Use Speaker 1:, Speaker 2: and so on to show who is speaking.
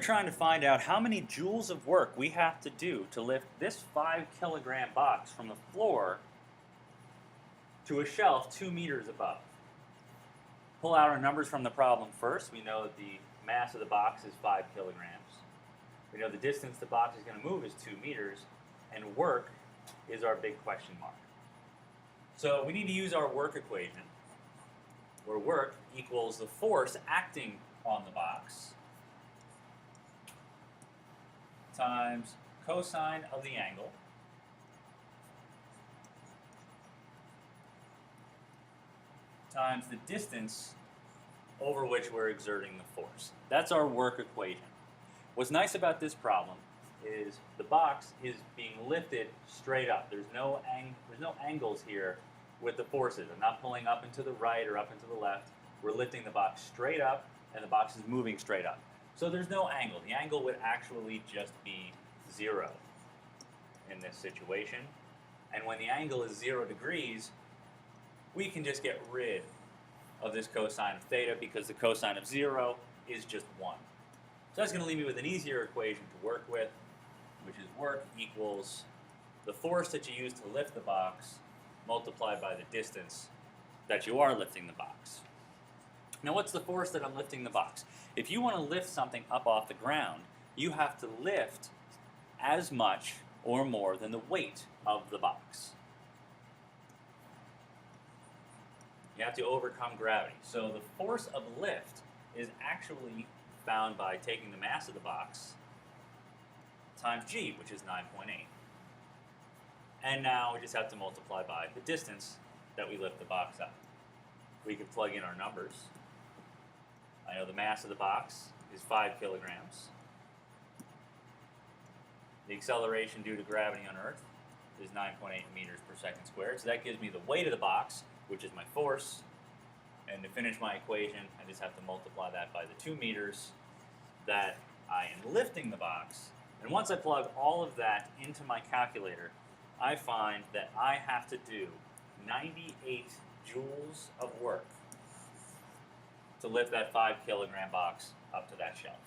Speaker 1: trying to find out how many joules of work we have to do to lift this 5 kilogram box from the floor to a shelf 2 meters above. Pull out our numbers from the problem first. We know that the mass of the box is 5 kilograms. We know the distance the box is going to move is 2 meters, and work is our big question mark. So we need to use our work equation, where work equals the force acting on the box times cosine of the angle times the distance over which we're exerting the force. That's our work equation. What's nice about this problem is the box is being lifted straight up. There's no angles here with the forces. I'm not pulling up and to the right or up and to the left. We're lifting the box straight up, and the box is moving straight up. So there's no angle. The angle would actually just be 0 in this situation. And when the angle is 0 degrees, we can just get rid of this cosine of theta because the cosine of 0 is just 1. So that's going to leave me with an easier equation to work with, which is work equals the force that you use to lift the box multiplied by the distance that you are lifting the box. Now, what's the force that I'm lifting the box? If you want to lift something up off the ground, you have to lift as much or more than the weight of the box. You have to overcome gravity. So the force of lift is actually found by taking the mass of the box times g, which is 9.8. And now we just have to multiply by the distance that we lift the box up. We can plug in our numbers. I know the mass of the box is 5 kilograms. The acceleration due to gravity on Earth is 9.8 meters per second squared. So that gives me the weight of the box, which is my force. And to finish my equation, I just have to multiply that by the 2 meters that I am lifting the box. And once I plug all of that into my calculator, I find that I have to do 98 joules of work to lift that 5 kilogram box up to that shelf.